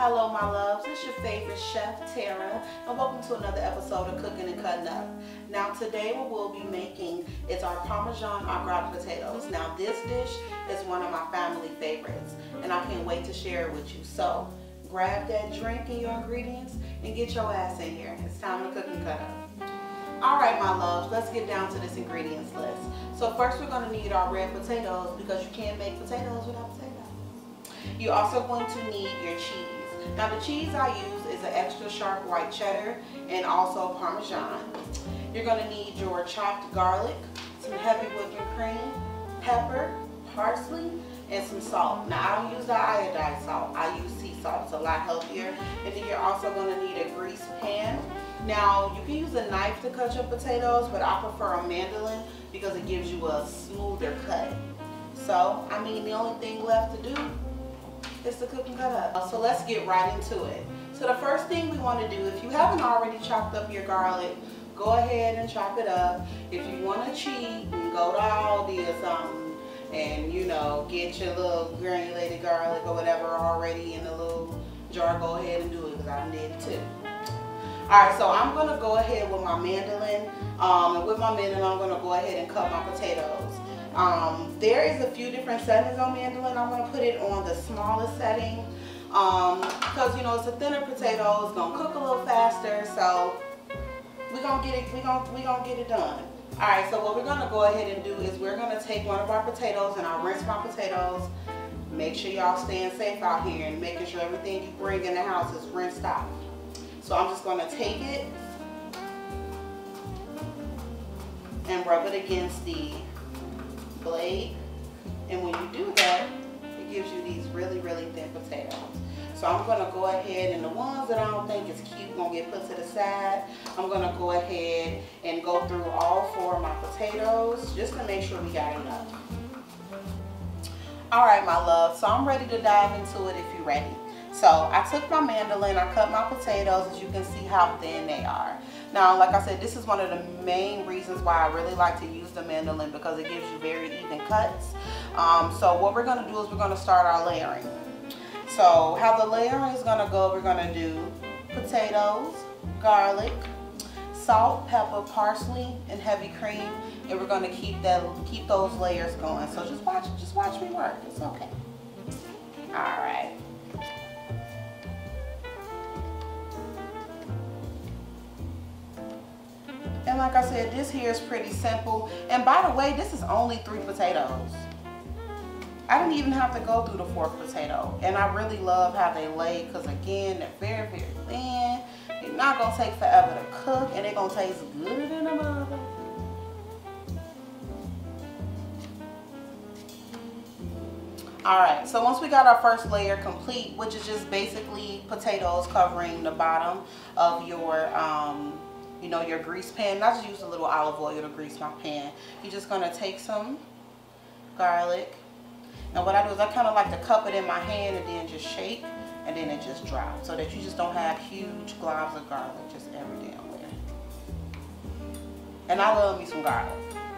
Hello my loves, it's your favorite chef Tara and welcome to another episode of Cooking and Cutting Up. Now today what we'll be making is our Parmesan Au Gratin Potatoes. Now this dish is one of my family favorites and I can't wait to share it with you. So grab that drink and your ingredients and get your ass in here. It's time to cook and cut up. Alright my loves, let's get down to this ingredients list. So first we're going to need our red potatoes because you can't make potatoes without potatoes. You're also going to need your cheese. Now the cheese I use is an extra sharp white cheddar and also Parmesan. You're going to need your chopped garlic, some heavy whipping cream, pepper, parsley, and some salt. Now I don't use the iodized salt, I use sea salt. It's a lot healthier. And then you're also going to need a greased pan. Now you can use a knife to cut your potatoes, but I prefer a mandolin because it gives you a smoother cut. So I mean the only thing left to do is to cook and cut up. So let's get right into it. So the first thing we want to do, if you haven't already chopped up your garlic, go ahead and chop it up. If you want to cheat and go to Aldi or something and you know get your little granulated garlic or whatever already in a little jar, go ahead and do it because I did it too. Alright, so I'm going to go ahead with my mandolin, and with my mandolin I'm going to go ahead and cut my potatoes. There is a few different settings on mandolin. I'm going to put it on the smallest setting because you know it's a thinner potato. It's going to cook a little faster, so we're going to get it. We're going to get it done. All right. So what we're going to go ahead and do is we're going to take one of our potatoes and I'll rinse my potatoes. Make sure y'all staying safe out here and making sure everything you bring in the house is rinsed out. So I'm just going to take it and rub it against the blade, and when you do that it gives you these really thin potatoes. So I'm going to go ahead and the ones that I don't think is cute going to get put to the side. I'm going to go ahead and go through all 4 of my potatoes just to make sure we got enough. Alright my love, so I'm ready to dive into it if you're ready. So I took my mandolin, I cut my potatoes, as you can see how thin they are. Now, like I said, this is one of the main reasons why I really like to use the mandolin because it gives you very even cuts. So what we're going to do is we're going to start our layering. So how the layering is going to go, we're going to do potatoes, garlic, salt, pepper, parsley, and heavy cream, and we're going to keep those layers going. So just watch me work. It's okay. All right. And like I said, this here is pretty simple. And by the way, this is only 3 potatoes. I didn't even have to go through the 4th potato. And I really love how they lay because again, they're very thin. They're not going to take forever to cook and they're going to taste gooder than a mother. Alright, so once we got our first layer complete, which is just basically potatoes covering the bottom of your you know, your grease pan. And I just used a little olive oil to grease my pan. You're just going to take some garlic. And what I do is I kind of like to cup it in my hand and then just shake. And then it just drops. So that you just don't have huge globs of garlic just every damn where. And I love me some garlic.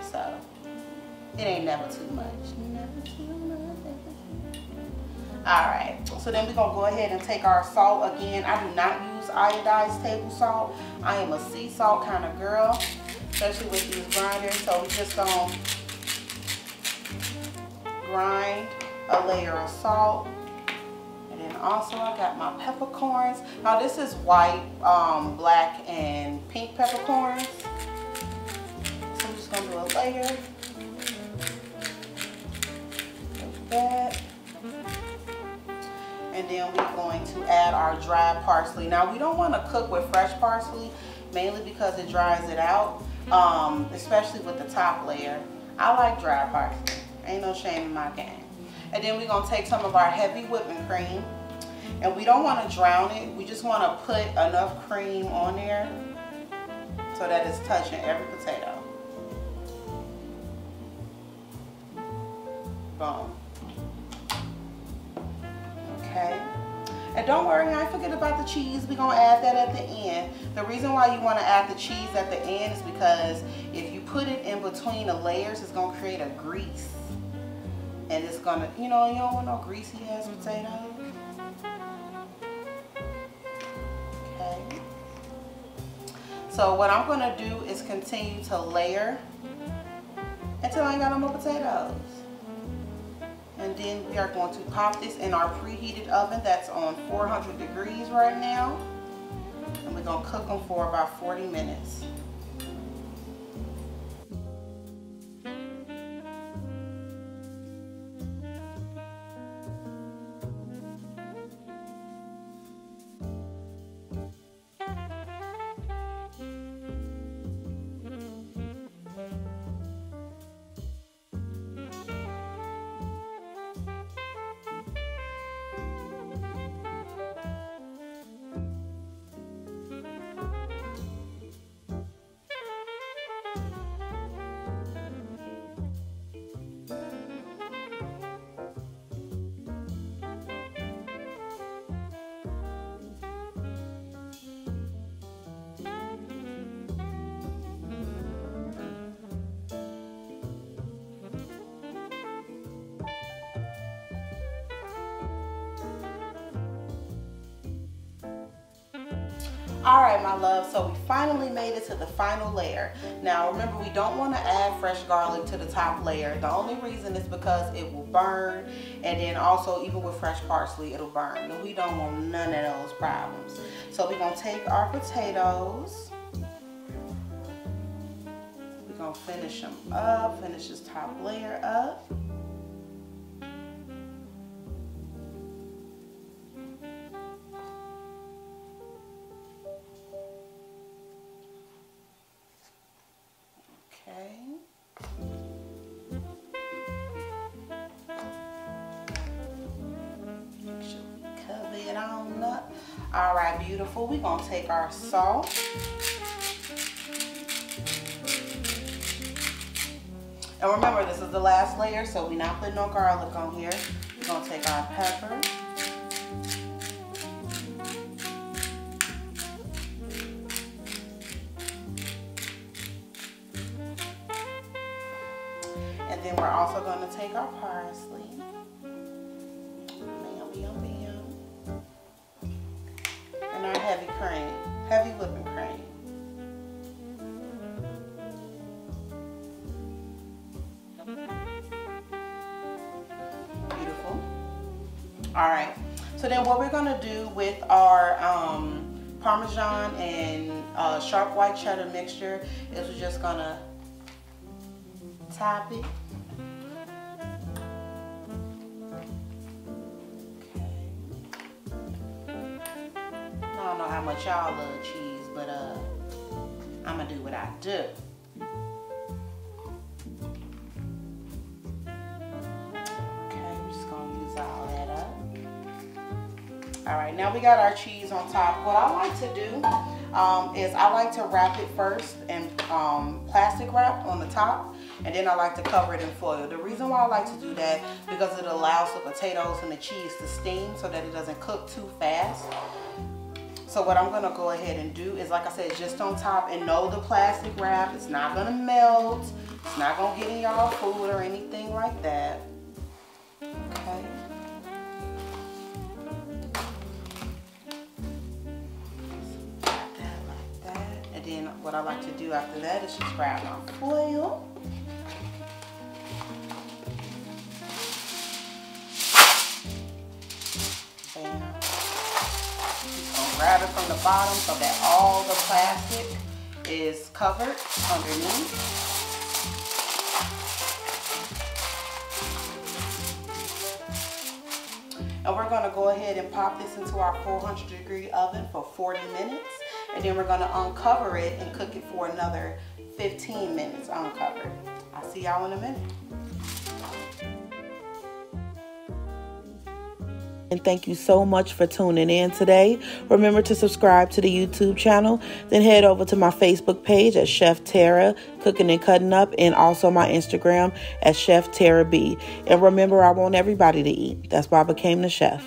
So it ain't never too much. Never too much. Alright. So then we're going to go ahead and take our salt again. I do not use iodized table salt. I am a sea salt kind of girl, especially with these grinders. So we're just going to grind a layer of salt. And then also I got my peppercorns. Now this is white, black, and pink peppercorns. So I'm just going to do a layer. Like that. And then we're going to add our dried parsley. Now we don't want to cook with fresh parsley, mainly because it dries it out, especially with the top layer. I like dried parsley. Ain't no shame in my game. And then we're going to take some of our heavy whipping cream. And we don't want to drown it. We just want to put enough cream on there so that it's touching every potato. Boom. Okay, and don't worry, I ain't forget about the cheese. We're going to add that at the end. The reason why you want to add the cheese at the end is because if you put it in between the layers, it's going to create a grease. And it's going to, you know, you don't want no greasy ass potatoes. So what I'm gonna do is continue to layer until I ain't got no more potatoes. And then we are going to pop this in our preheated oven that's on 400 degrees right now. And we're gonna cook them for about 40 minutes. Alright, my love, so we finally made it to the final layer. Now remember, we don't want to add fresh garlic to the top layer. The only reason is because it will burn, and then also even with fresh parsley it'll burn, and we don't want none of those problems. So we're going to take our potatoes, we're going to finish them up, finish this top layer up. All right, beautiful. We're gonna take our salt. And remember, this is the last layer, so we're not putting no garlic on here. We're gonna take our pepper. And then we're also gonna take our parsley. Our heavy cream, heavy whipping cream. Beautiful. All right, so then what we're gonna do with our Parmesan and sharp white cheddar mixture is we're just gonna top it. I don't know how much y'all love cheese, but I'm gonna do what I do. Okay, we're just gonna use all that up. All right, now we got our cheese on top. What I like to do is I like to wrap it first in plastic wrap on the top, and then I like to cover it in foil. The reason why I like to do that because it allows the potatoes and the cheese to steam so that it doesn't cook too fast. So what I'm gonna go ahead and do is, like I said, just on top, and know the plastic wrap, it's not gonna melt, it's not gonna get in y'all food or anything like that. Okay. Like that. And then what I like to do after that is just grab my foil. Bam. Grab it from the bottom so that all the plastic is covered underneath. And we're going to go ahead and pop this into our 400-degree oven for 40 minutes. And then we're going to uncover it and cook it for another 15 minutes uncovered. I'll see y'all in a minute. And thank you so much for tuning in today. Remember to subscribe to the YouTube channel. Then head over to my Facebook page at Chef Tara Cooking and Cutting Up, and also my Instagram at Chef Tara B. And remember, I want everybody to eat. That's why I became the chef.